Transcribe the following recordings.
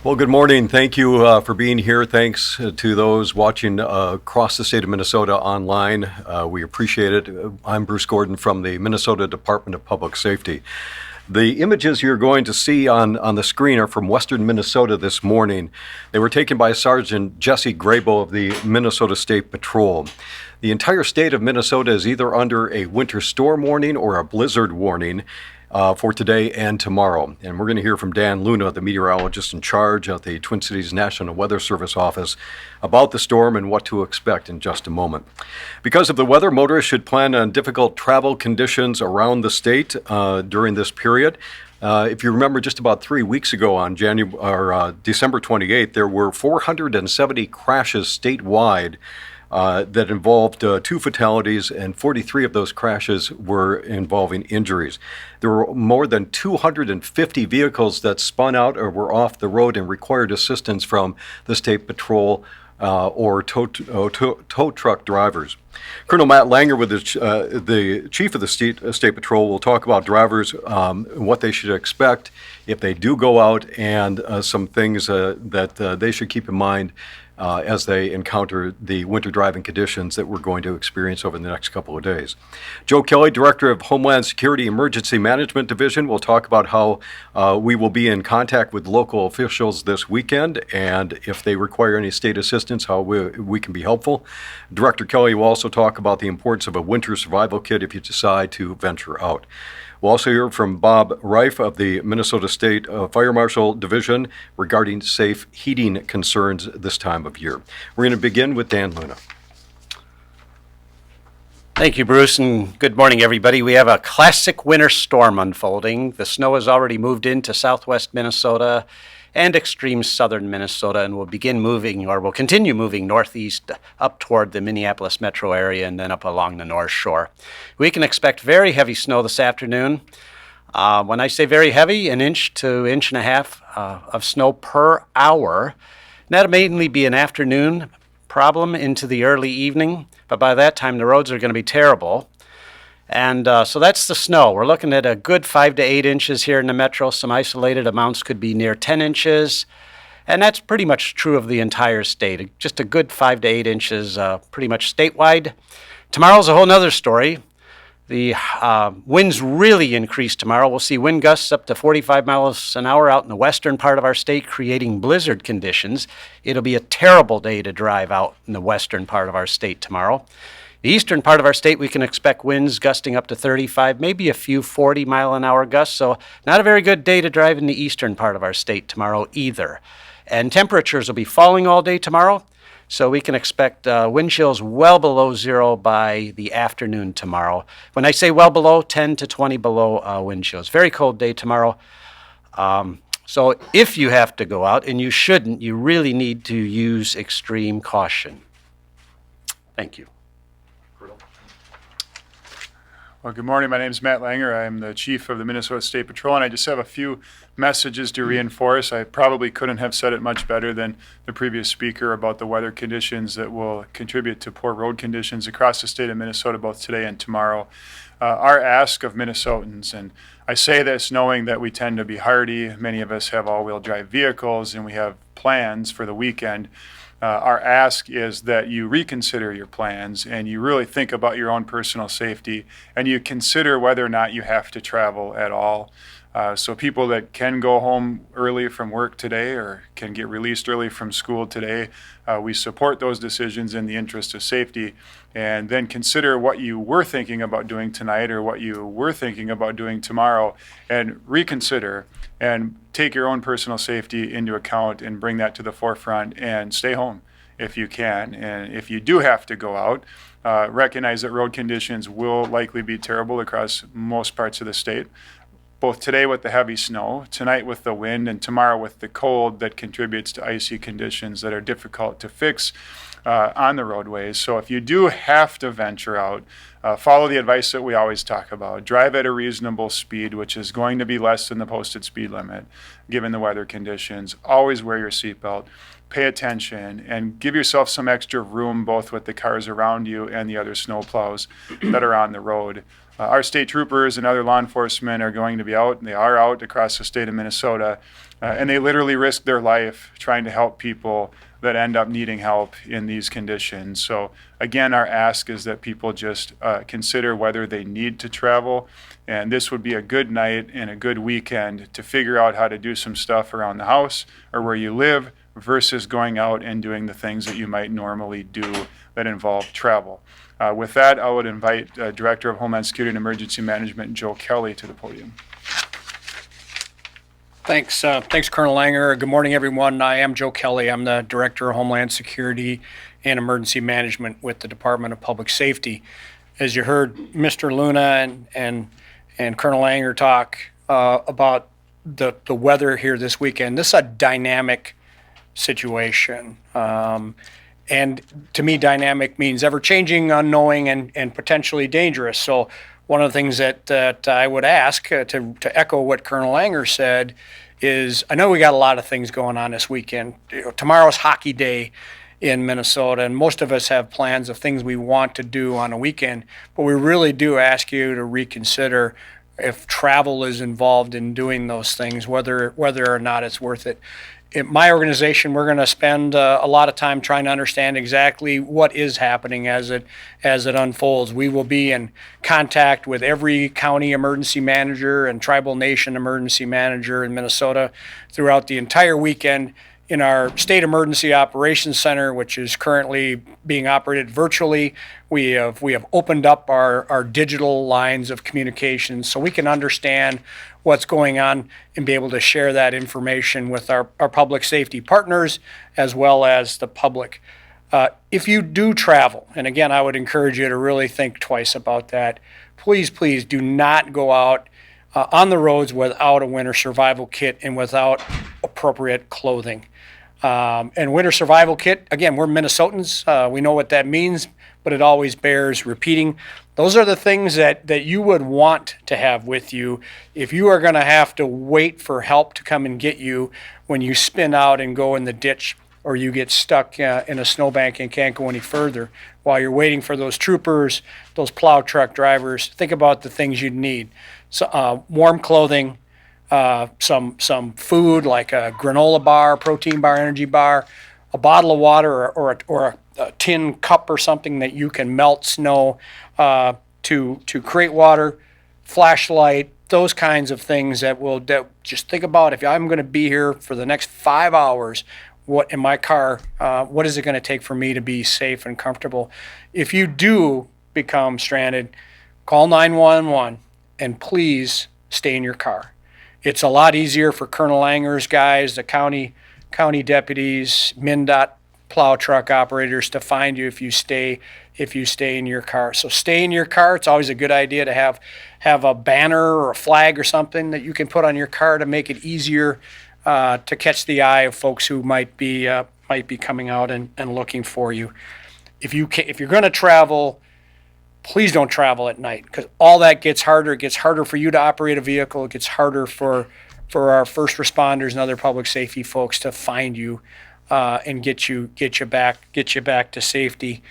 Well, good morning. Thank you for being here. Thanks to those watching across the state of Minnesota online. We appreciate it. I'm Bruce Gordon from the Minnesota Department of Public Safety. The images you're going to see on the screen are from western Minnesota this morning. They were taken by Sergeant Jesse Grabo of the Minnesota State Patrol. The entire state of Minnesota is either under a winter storm warning or a blizzard warning for today and tomorrow. And we're going to hear from Dan Luna, the meteorologist in charge at the Twin Cities National Weather Service office, about the storm and what to expect in just a moment. Because of the weather, motorists should plan on difficult travel conditions around the state during this period. If you remember, just about 3 weeks ago on December 28th, there were 470 crashes statewide that involved 2 fatalities, and 43 of those crashes were involving injuries. There were more than 250 vehicles that spun out or were off the road and required assistance from the State Patrol or tow truck drivers. Colonel Matt Langer, with the chief of the State Patrol, will talk about drivers, what they should expect if they do go out, and some things that they should keep in mind as they encounter the winter driving conditions that we're going to experience over the next couple of days. Joe Kelly, Director of Homeland Security Emergency Management Division, will talk about how we will be in contact with local officials this weekend, and if they require any state assistance, how we can be helpful. Director Kelly will also talk about the importance of a winter survival kit if you decide to venture out. We'll also hear from Bob Reif of the Minnesota State Fire Marshal Division regarding safe heating concerns this time of year. We're going to begin with Dan Luna. Thank you, Bruce, and good morning, everybody. We have a classic winter storm unfolding. The snow has already moved into southwest Minnesota and extreme southern Minnesota, and will continue moving northeast up toward the Minneapolis metro area and then up along the North Shore. We can expect very heavy snow this afternoon. When I say very heavy, 1 inch to 1.5 inches of snow per hour. And that'll mainly be an afternoon problem into the early evening, but by that time the roads are going to be terrible. And so that's the snow. We're looking at a good 5 to 8 inches here in the metro. Some isolated amounts could be near 10 inches. And that's pretty much true of the entire state. Just a good 5 to 8 inches pretty much statewide. Tomorrow's a whole nother story. The winds really increase tomorrow. We'll see wind gusts up to 45 miles an hour out in the western part of our state, creating blizzard conditions. It'll be a terrible day to drive out in the western part of our state tomorrow. The eastern part of our state, we can expect winds gusting up to 35, maybe a few 40-mile-an-hour gusts, so not a very good day to drive in the eastern part of our state tomorrow either. And temperatures will be falling all day tomorrow, so we can expect wind chills well below zero by the afternoon tomorrow. When I say well below, 10 to 20 below wind chills. Very cold day tomorrow. So if you have to go out, and you shouldn't, you really need to use extreme caution. Thank you. Well, good morning. My name is Matt Langer. I'm the chief of the Minnesota State Patrol, and I just have a few messages to reinforce. I probably couldn't have said it much better than the previous speaker about the weather conditions that will contribute to poor road conditions across the state of Minnesota, both today and tomorrow. Our ask of Minnesotans, and I say this knowing that we tend to be hardy. Many of us have all-wheel drive vehicles, and we have plans for the weekend. Our ask is that you reconsider your plans and you really think about your own personal safety, and you consider whether or not you have to travel at all. So people that can go home early from work today or can get released early from school today, we support those decisions in the interest of safety. And then consider what you were thinking about doing tonight or what you were thinking about doing tomorrow, and reconsider and take your own personal safety into account and bring that to the forefront, and stay home if you can. And if you do have to go out, recognize that road conditions will likely be terrible across most parts of the state, both today with the heavy snow, tonight with the wind, and tomorrow with the cold that contributes to icy conditions that are difficult to fix on the roadways. So if you do have to venture out, follow the advice that we always talk about. Drive at a reasonable speed, which is going to be less than the posted speed limit, given the weather conditions. Always wear your seatbelt. Pay attention and give yourself some extra room, both with the cars around you and the other snowplows that are on the road. Our state troopers and other law enforcement are going to be out, and they are out across the state of Minnesota, and they literally risk their life trying to help people that end up needing help in these conditions. So again, our ask is that people just consider whether they need to travel, and this would be a good night and a good weekend to figure out how to do some stuff around the house or where you live versus going out and doing the things that you might normally do that involve travel. With that, I would invite Director of Homeland Security and Emergency Management, Joe Kelly, to the podium. Thanks, Colonel Langer. Good morning, everyone. I am Joe Kelly. I'm the Director of Homeland Security and Emergency Management with the Department of Public Safety. As you heard Mr. Luna and Colonel Langer talk about the weather here this weekend, this is a dynamic situation. And to me, dynamic means ever-changing, unknowing, and potentially dangerous. So one of the things that I would ask to echo what Colonel Langer said is, I know we got a lot of things going on this weekend. Tomorrow's hockey day in Minnesota, and most of us have plans of things we want to do on a weekend, but we really do ask you to reconsider if travel is involved in doing those things, whether or not it's worth it. In my organization, we're going to spend a lot of time trying to understand exactly what is happening as it unfolds. We will be in contact with every county emergency manager and tribal nation emergency manager in Minnesota throughout the entire weekend. In our State Emergency Operations Center, which is currently being operated virtually, we have opened up our digital lines of communication so we can understand what's going on and be able to share that information with our public safety partners as well as the public. If you do travel, and again, I would encourage you to really think twice about that, please do not go out on the roads without a winter survival kit and without appropriate clothing. And winter survival kit, again, we're Minnesotans. We know what that means, but it always bears repeating. Those are the things that you would want to have with you if you are going to have to wait for help to come and get you when you spin out and go in the ditch or you get stuck in a snowbank and can't go any further. While you're waiting for those troopers, those plow truck drivers, think about the things you'd need. So, warm clothing, some food like a granola bar, protein bar, energy bar, a bottle of water or a tin cup or something that you can melt snow to create water, flashlight, those kinds of things that just think about if I'm going to be here for the next 5 hours, what in my car, what is it going to take for me to be safe and comfortable? If you do become stranded, call 911 and please stay in your car. It's a lot easier for Colonel Langer's guys, the county deputies, MnDOT plow truck operators to find you if you stay in your car. So stay in your car. It's always a good idea to have a banner or a flag or something that you can put on your car to make it easier to catch the eye of folks who might be coming out and looking for you. If you're going to travel, please don't travel at night because all that gets harder. It gets harder for you to operate a vehicle. It gets harder for our first responders and other public safety folks to find you and get you back to safety.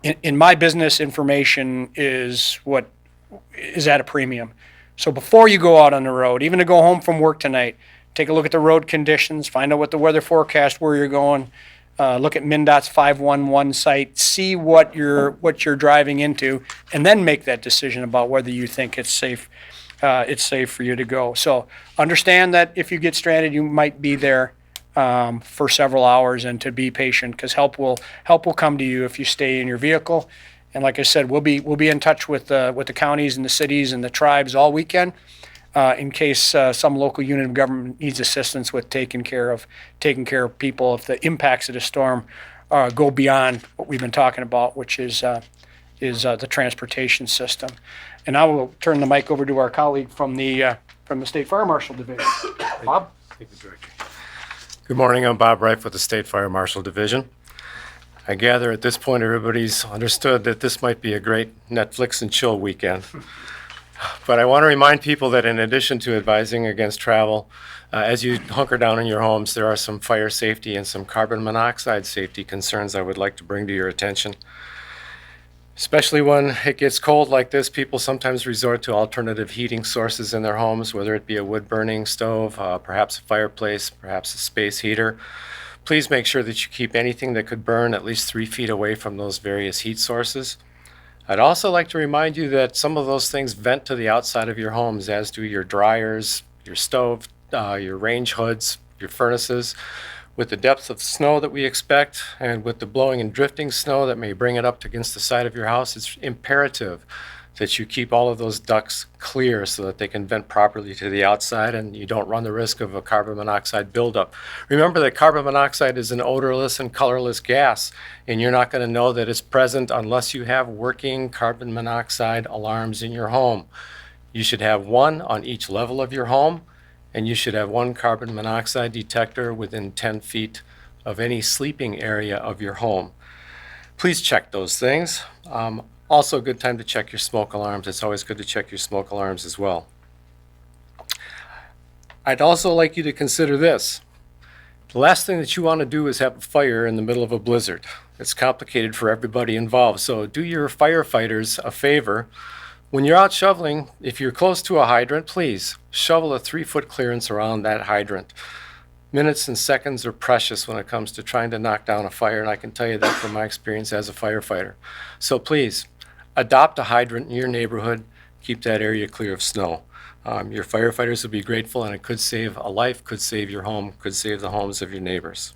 In my business, information is at a premium. So before you go out on the road, even to go home from work tonight, take a look at the road conditions, find out what the weather forecast, where you're going. Look at MnDOT's 511 site, see what you're driving into, and then make that decision about whether you think it's safe for you to go. So understand that if you get stranded, you might be there for several hours, and to be patient because help will come to you if you stay in your vehicle. And like I said, we'll be in touch with the counties and the cities and the tribes all weekend. In case some local unit of government needs assistance with taking care of people if the impacts of the storm go beyond what we've been talking about, which is the transportation system. And I will turn the mic over to our colleague from the State Fire Marshal Division, Bob. Thank you, Director. Good morning. I'm Bob Reif with the State Fire Marshal Division. I gather at this point everybody's understood that this might be a great Netflix and chill weekend. But I want to remind people that in addition to advising against travel, as you hunker down in your homes, there are some fire safety and some carbon monoxide safety concerns I would like to bring to your attention. Especially when it gets cold like this, people sometimes resort to alternative heating sources in their homes, whether it be a wood-burning stove, perhaps a fireplace, perhaps a space heater. Please make sure that you keep anything that could burn at least 3 feet away from those various heat sources. I'd also like to remind you that some of those things vent to the outside of your homes, as do your dryers, your stove, your range hoods, your furnaces. With the depth of snow that we expect and with the blowing and drifting snow that may bring it up against the side of your house, it's imperative that you keep all of those ducts clear so that they can vent properly to the outside and you don't run the risk of a carbon monoxide buildup. Remember that carbon monoxide is an odorless and colorless gas, and you're not going to know that it's present unless you have working carbon monoxide alarms in your home. You should have one on each level of your home, and you should have one carbon monoxide detector within 10 feet of any sleeping area of your home. Please check those things. Also a good time to check your smoke alarms. It's always good to check your smoke alarms as well. I'd also like you to consider this. The last thing that you want to do is have a fire in the middle of a blizzard. It's complicated for everybody involved, so do your firefighters a favor. When you're out shoveling, if you're close to a hydrant, please shovel a 3-foot clearance around that hydrant. Minutes and seconds are precious when it comes to trying to knock down a fire, and I can tell you that from my experience as a firefighter. So please, adopt a hydrant in your neighborhood. Keep that area clear of snow. Your firefighters will be grateful, and it could save a life, could save your home, could save the homes of your neighbors.